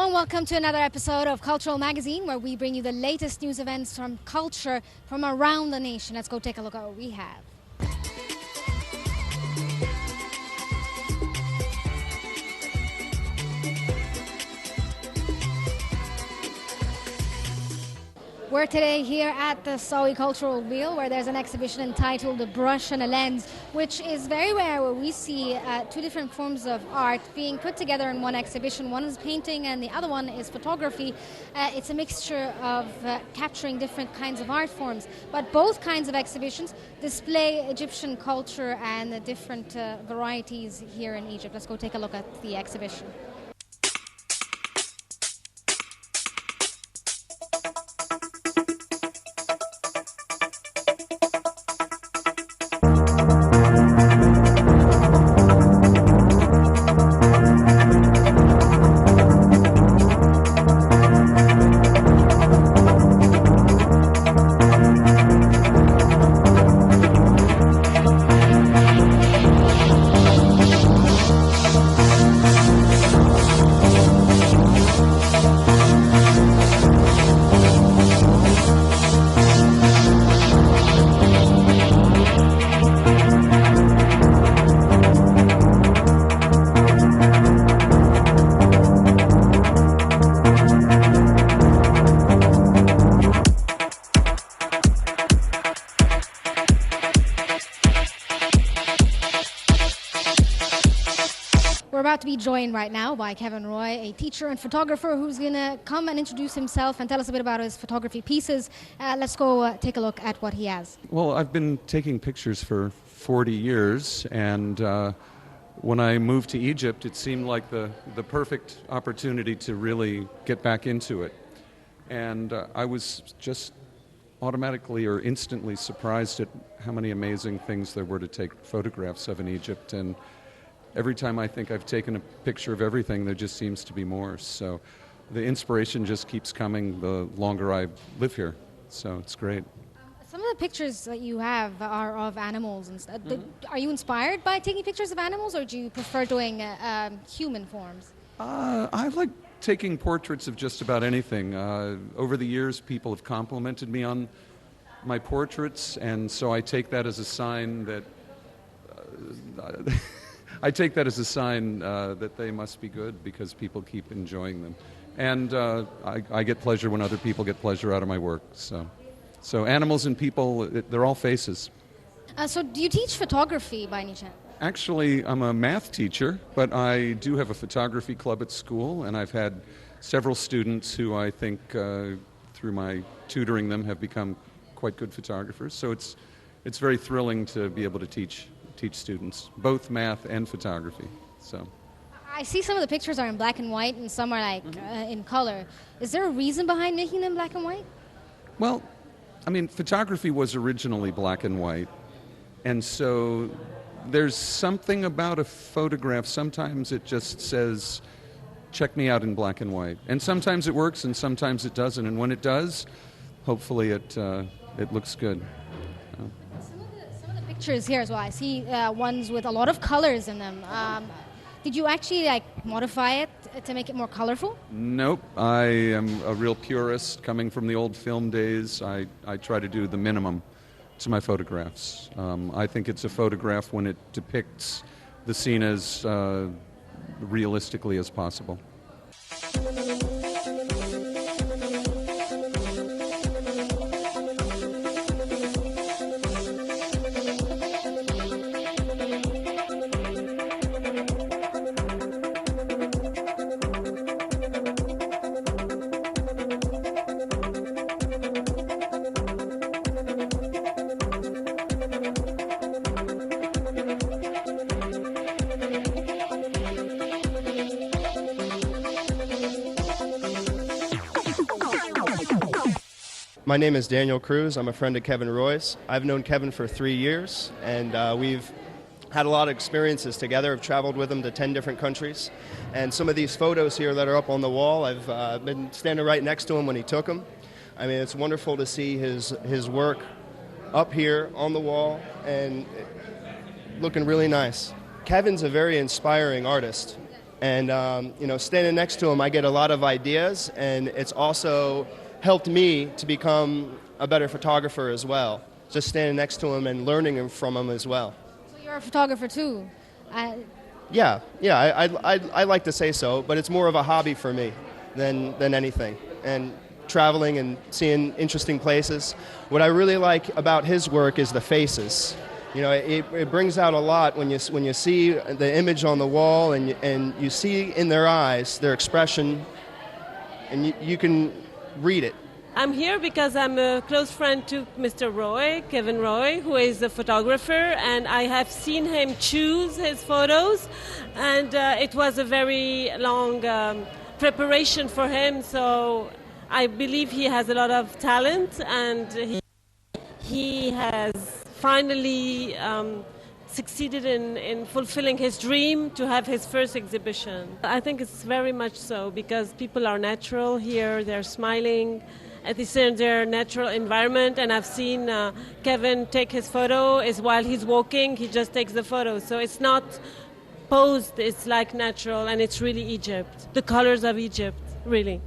and welcome to another episode of Cultural Magazine, where we bring you the latest news events from culture from around the nation. Let's go take a look at what we have. We're today here at the Sawi Cultural Wheel, where there's an exhibition entitled A Brush and a Lens, which is very rare, where we see two different forms of art being put together in one exhibition. One is painting and the other one is photography. It's a mixture of capturing different kinds of art forms, but both kinds of exhibitions display Egyptian culture and the different varieties here in Egypt. Let's go take a look at the exhibition. We're about to be joined right now by Kevin Roy, a teacher and photographer who's going to come and introduce himself and tell us a bit about his photography pieces. Let's go take a look at what he has. Well, I've been taking pictures for 40 years, and when I moved to Egypt, it seemed like the perfect opportunity to really get back into it. And I was just automatically or instantly surprised at how many amazing things there were to take photographs of in Egypt. And every time I think I've taken a picture of everything, there just seems to be more. So the inspiration just keeps coming the longer I live here. So it's great. Some of the pictures that you have are of animals and stuff. Are you inspired by taking pictures of animals, or do you prefer doing human forms? I like taking portraits of just about anything. Over the years, people have complimented me on my portraits, and so I take that as a sign that that they must be good, because people keep enjoying them. And I get pleasure when other people get pleasure out of my work. So animals and people, they're all faces. So do you teach photography by any chance? Actually, I'm a math teacher, but I do have a photography club at school, and I've had several students who I think, through my tutoring them, have become quite good photographers. So it's very thrilling to be able to teach students, both math and photography. So I see some of the pictures are in black and white and some are in color. Is there a reason behind making them black and white? Well, I mean, photography was originally black and white, and so there's something about a photograph. Sometimes it just says, check me out in black and white. And sometimes it works and sometimes it doesn't. And when it does, hopefully it looks good. Some of the pictures here as well, I see ones with a lot of colors in them. Did you actually modify it to make it more colorful? Nope. I am a real purist coming from the old film days. I try to do the minimum to my photographs. I think it's a photograph when it depicts the scene as realistically as possible. My name is Daniel Cruz. I'm a friend of Kevin Roy's. I've known Kevin for 3 years, and we've had a lot of experiences together. I've traveled with him to 10 different countries. And some of these photos here that are up on the wall, I've been standing right next to him when he took them. I mean, it's wonderful to see his work up here on the wall and looking really nice. Kevin's a very inspiring artist. And standing next to him, I get a lot of ideas, and it's also helped me to become a better photographer as well. Just standing next to him and learning from him as well. So you're a photographer too? Yeah, I like to say so, but it's more of a hobby for me than anything. And traveling and seeing interesting places. What I really like about his work is the faces. It brings out a lot when you see the image on the wall and you see in their eyes their expression, and you can read it. I'm here because I'm a close friend to Mr. Roy, Kevin Roy, who is a photographer, and I have seen him choose his photos, and it was a very long preparation for him, so I believe he has a lot of talent, and he has finally succeeded in fulfilling his dream to have his first exhibition. I think it's very much so, because people are natural here, they're smiling, it's in their natural environment, and I've seen Kevin take his photo while he's walking, he just takes the photo. So it's not posed, it's like natural, and it's really Egypt, the colors of Egypt, really.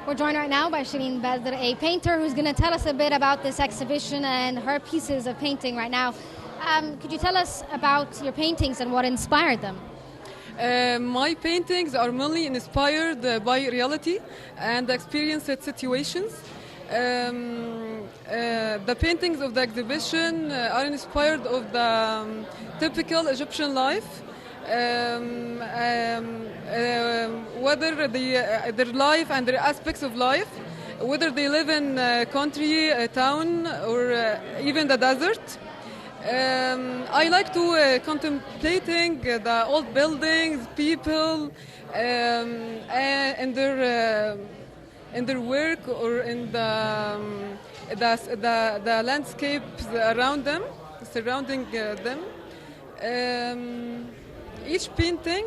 We're joined right now by Shireen Badr, a painter who's going to tell us a bit about this exhibition and her pieces of painting right now. Could you tell us about your paintings and what inspired them? My paintings are mainly inspired by reality and experienced situations. The paintings of the exhibition are inspired of the typical Egyptian life. Whether their life and their aspects of life, whether they live in a country, a town, or even the desert. I like to contemplating the old buildings, people, and their work, or in the landscapes around them, surrounding them. Each painting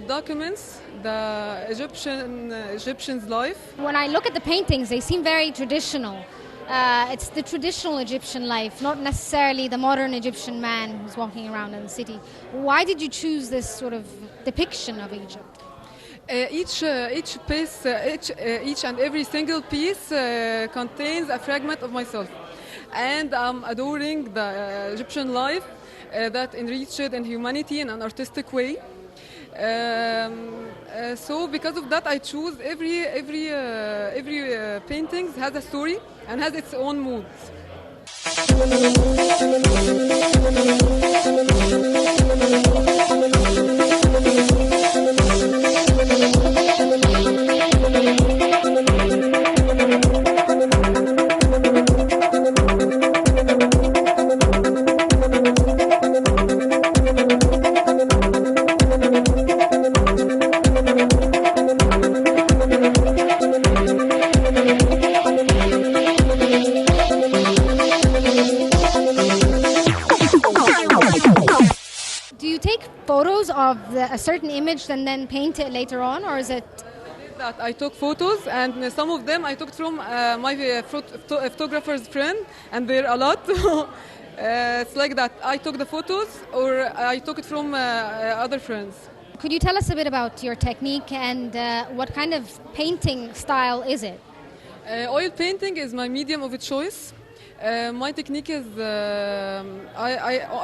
documents the Egyptian's life. When I look at the paintings, they seem very traditional. It's the traditional Egyptian life, not necessarily the modern Egyptian man who's walking around in the city. Why did you choose this sort of depiction of Egypt? Each and every single piece contains a fragment of myself, and I'm adoring the Egyptian life that enriched in humanity in an artistic way. So because of that, I choose every painting has a story and has its own mood. Photos of a certain image and then paint it later on, or is it? That I took photos, and some of them I took from my photographer's friend, and there are a lot. It's like that. I took the photos, or I took it from other friends. Could you tell us a bit about your technique and what kind of painting style is it? Oil painting is my medium of choice. My technique is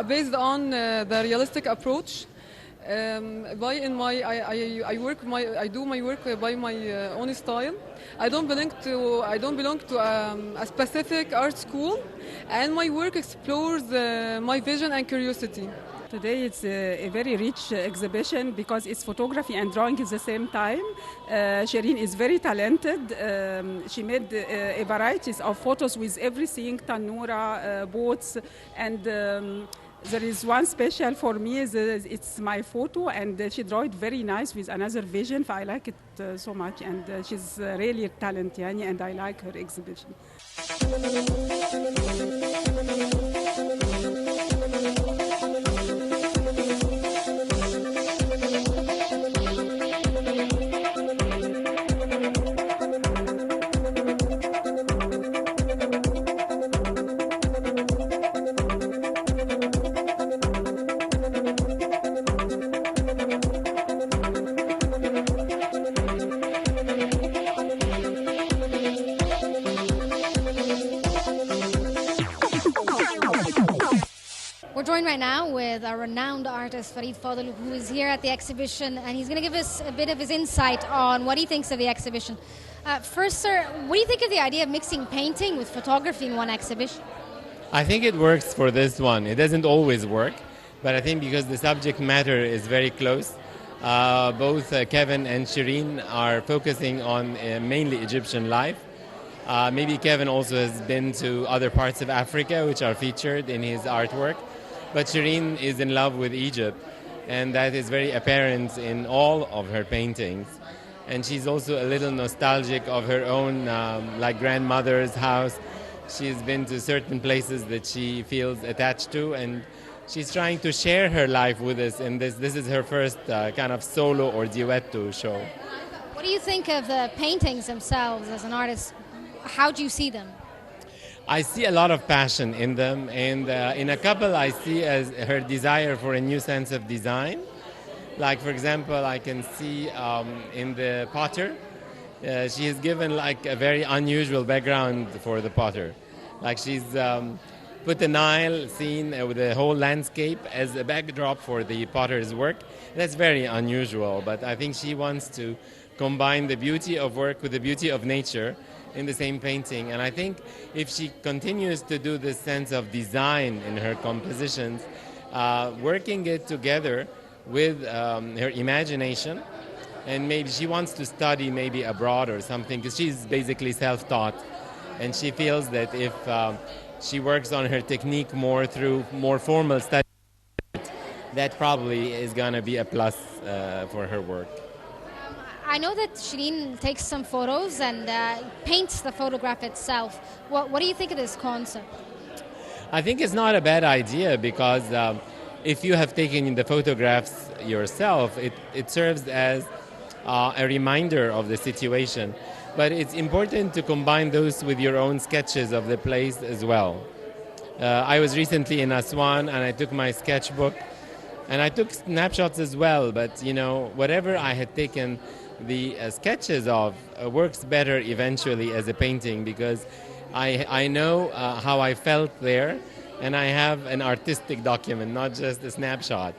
based on the realistic approach. I work I do my work by my own style. I don't belong to a specific art school, and my work explores my vision and curiosity. Today it's a very rich exhibition because it's photography and drawing at the same time. Shireen is very talented. She made a varieties of photos with everything, tanura, boats, and there is one special for me, it's my photo, and she drew it very nice with another vision. I like it so much, and she's really talented, and I like her exhibition. We're joined right now with a renowned artist, Farid Fadl, who is here at the exhibition, and he's going to give us a bit of his insight on what he thinks of the exhibition. First, sir, what do you think of the idea of mixing painting with photography in one exhibition? I think it works for this one. It doesn't always work, but I think because the subject matter is very close, both Kevin and Shireen are focusing on mainly Egyptian life. Maybe Kevin also has been to other parts of Africa, which are featured in his artwork. But Shireen is in love with Egypt, and that is very apparent in all of her paintings. And she's also a little nostalgic of her own like grandmother's house. She's been to certain places that she feels attached to, and she's trying to share her life with us. And this is her first kind of solo or duetto show. What do you think of the paintings themselves as an artist? How do you see them? I see a lot of passion in them, and in a couple I see as her desire for a new sense of design. Like, for example, I can see in the potter, she has given like a very unusual background for the potter. Like she's put the Nile scene with the whole landscape as a backdrop for the potter's work. That's very unusual, but I think she wants to combine the beauty of work with the beauty of nature in the same painting. And I think if she continues to do this sense of design in her compositions, working it together with her imagination, and maybe she wants to study maybe abroad or something, because she's basically self-taught, and she feels that if she works on her technique more through more formal study, that probably is going to be a plus for her work. I know that Shireen takes some photos and paints the photograph itself. What do you think of this concept? I think it's not a bad idea, because if you have taken the photographs yourself, it serves as a reminder of the situation. But it's important to combine those with your own sketches of the place as well. I was recently in Aswan, and I took my sketchbook, and I took snapshots as well. But, you know, whatever I had taken the sketches of works better eventually as a painting, because I know how I felt there, and I have an artistic document, not just a snapshot.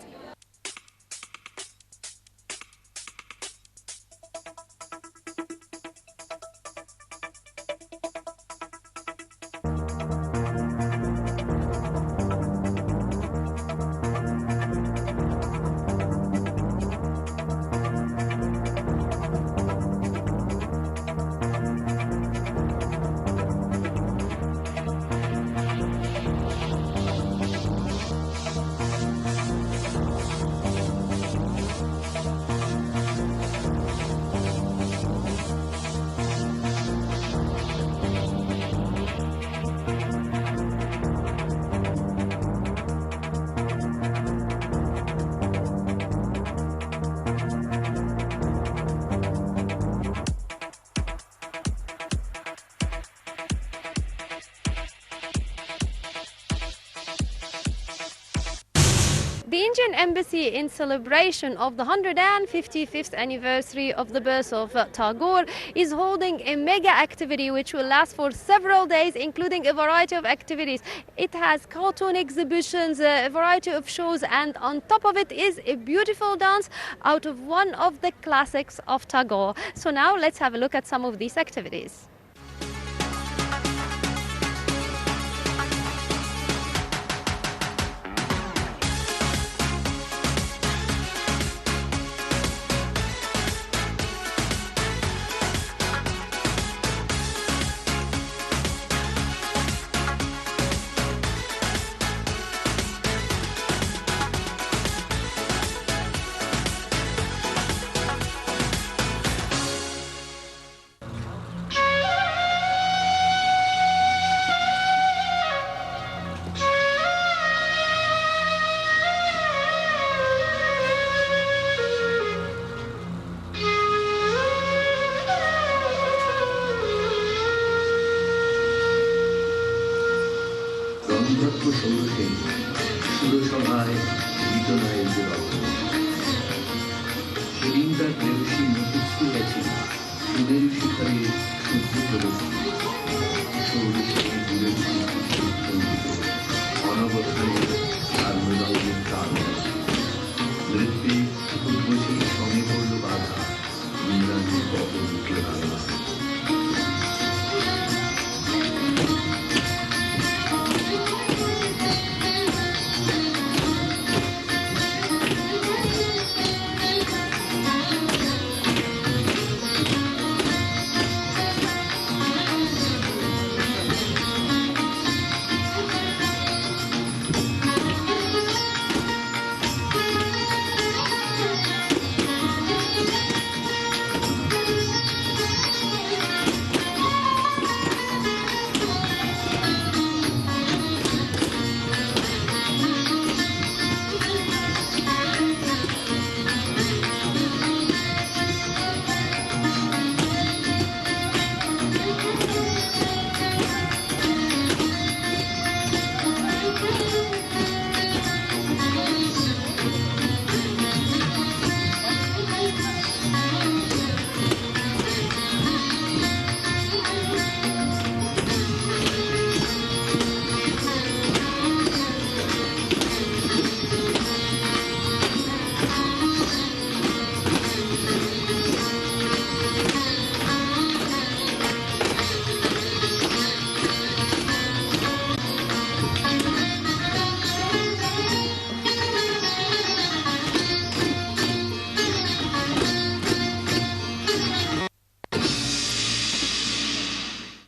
Indian Embassy, in celebration of the 155th anniversary of the birth of Tagore, is holding a mega activity which will last for several days, including a variety of activities. It has cartoon exhibitions, a variety of shows, and on top of it is a beautiful dance out of one of the classics of Tagore. So now let's have a look at some of these activities.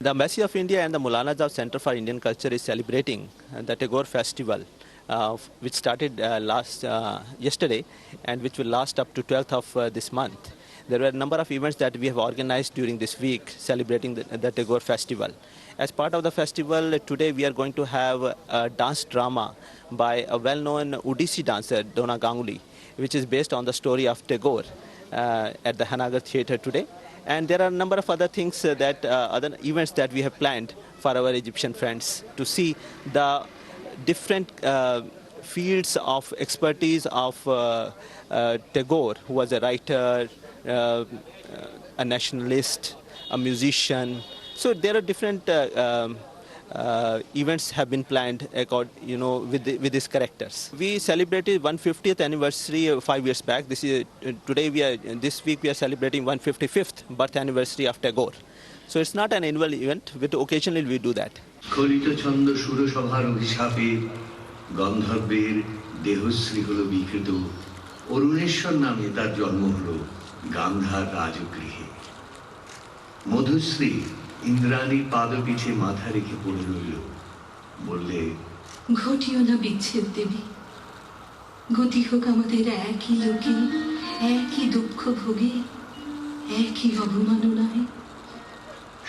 The Embassy of India and the Maulana Azad Center for Indian Culture is celebrating the Tagore Festival, which started yesterday and which will last up to 12th of this month. There were a number of events that we have organized during this week celebrating the Tagore Festival. As part of the festival, today we are going to have a dance drama by a well-known Odissi dancer, Dona Ganguly, which is based on the story of Tagore at the Hanagar Theatre today. And there are a number of other things other events that we have planned for our Egyptian friends to see the different fields of expertise of Tagore, who was a writer, a nationalist, a musician. So there are different events have been planned with these characters. We celebrated 150th anniversary 5 years back. This week we are celebrating 155th birth anniversary of Tagore. So it's not an annual event, but occasionally we do that. ইন্দ্রাণীর পাদপীঠে মাথা রেখে পড়ে রইল, বললে, ঘটিও না বিচ্ছেদ দেবী, গতি হোক আমাদের একই লোকে, একই দুঃখ ভোগে, একই অবমাননায়।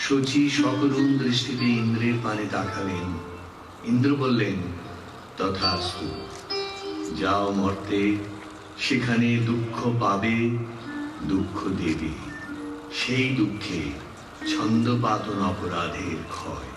শচী সকরুণ দৃষ্টিতে ইন্দ্রের পানে তাকালেন। ইন্দ্র বললেন, তথাস্তু, যাও মর্তে, সেখানে দুঃখ পাবে, দুঃখ দেবে, সেই দুঃখে ছন্দপাতন অপরাধের ক্ষয়।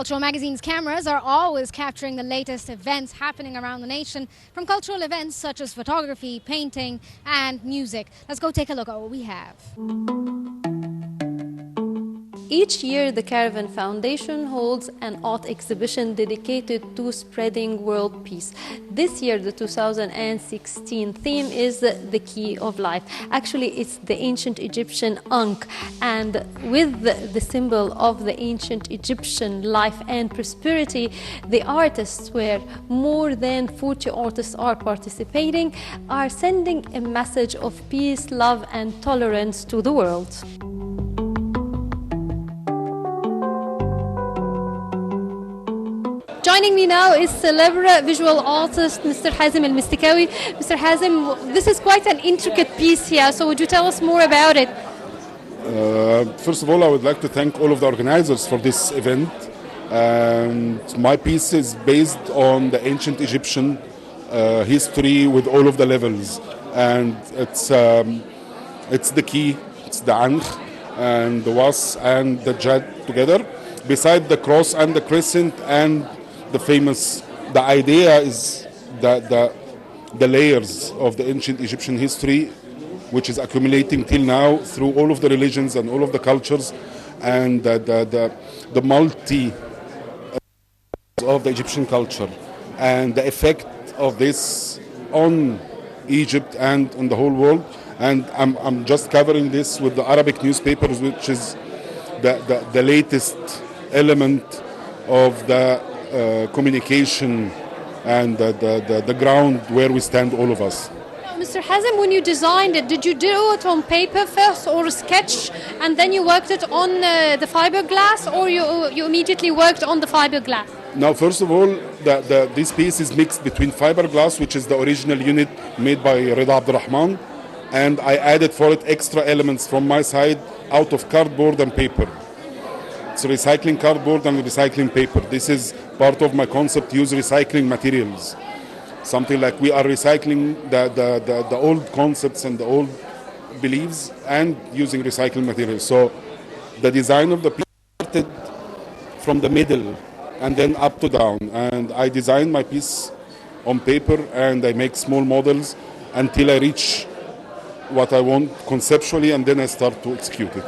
Cultural Magazine's cameras are always capturing the latest events happening around the nation, from cultural events such as photography, painting, and music. Let's go take a look at what we have. Each year, the Caravan Foundation holds an art exhibition dedicated to spreading world peace. This year, the 2016 theme is the key of life. Actually, it's the ancient Egyptian Ankh, and with the symbol of the ancient Egyptian life and prosperity, the artists, where more than 40 artists are participating, are sending a message of peace, love, and tolerance to the world. Joining me now is celebrity visual artist Mr. Hazem Al-Mistikawi. Mr. Hazem, this is quite an intricate piece here, so would you tell us more about it? First of all, I would like to thank all of the organizers for this event. My piece is based on the ancient Egyptian history with all of the levels, and it's the key, it's the Ankh and the Was and the Jad together, beside the cross and the crescent and the idea is that the layers of the ancient Egyptian history, which is accumulating till now through all of the religions and all of the cultures, and the multi of the Egyptian culture, and the effect of this on Egypt and on the whole world. And I'm just covering this with the Arabic newspapers, which is the latest element of the communication and the ground where we stand, all of us. Now, Mr. Hazem, when you designed it, did you do it on paper first or sketch, and then you worked it on the fiberglass, or you immediately worked on the fiberglass? Now, first of all, this piece is mixed between fiberglass, which is the original unit made by Rida Abdurrahman, and I added for it extra elements from my side out of cardboard and paper. It's recycling cardboard and recycling paper. This is part of my concept, use recycling materials. Something like we are recycling the old concepts and the old beliefs and using recycling materials. So the design of the piece started from the middle and then up to down. And I designed my piece on paper and I make small models until I reach what I want conceptually, and then I start to execute it.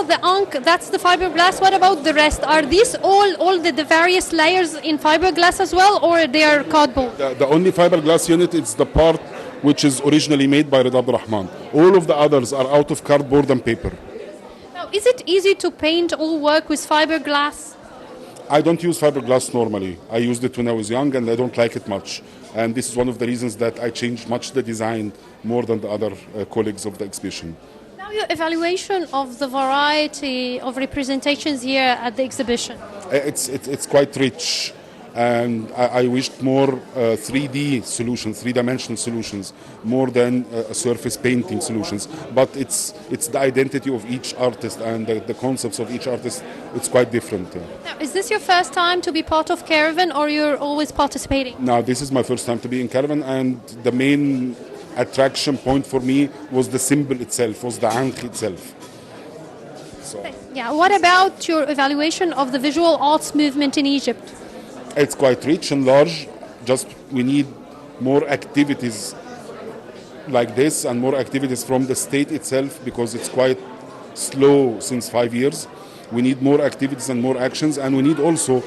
The Ankh, that's the fiberglass. What about the rest? Are these all the various layers in fiberglass as well, or they are cardboard? The only fiberglass unit is the part which is originally made by Rida Abdurrahman. All of the others are out of cardboard and paper. Now, is it easy to paint or work with fiberglass? I don't use fiberglass normally. I used it when I was young and I don't like it much. And this is one of the reasons that I changed much the design more than the other colleagues of the exhibition. Now, your evaluation of the variety of representations here at the exhibition? It's quite rich, and I wished more 3D solutions, three-dimensional solutions, more than surface painting solutions. But it's the identity of each artist and the concepts of each artist. It's quite different. Now, is this your first time to be part of Caravan, or you're always participating? Now, this is my first time to be in Caravan, and the main attraction point for me was the symbol itself, was the Ankh itself. So, yeah, what about your evaluation of the visual arts movement in Egypt? it's quite rich and large, just we need more activities like this and more activities from the state itself, because it's quite slow since 5 years. We need more activities and more actions, and we need also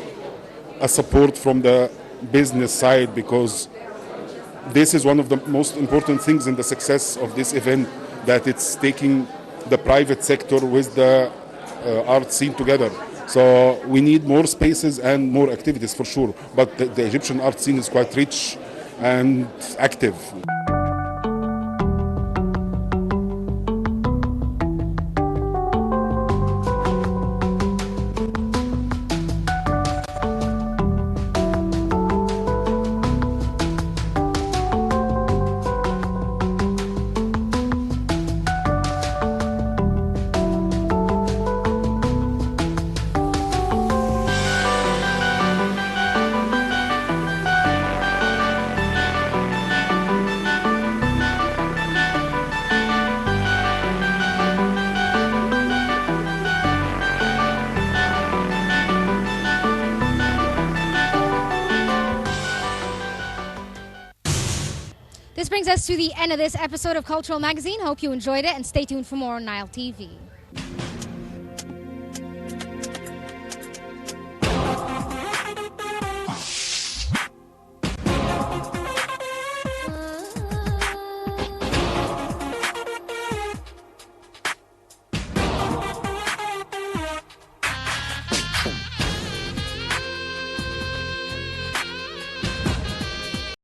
a support from the business side, because this is one of the most important things in the success of this event, that it's taking the private sector with the art scene together. So we need more spaces and more activities for sure. But the Egyptian art scene is quite rich and active. This brings us to the end of this episode of Cultural Magazine. Hope you enjoyed it and stay tuned for more on Nile TV.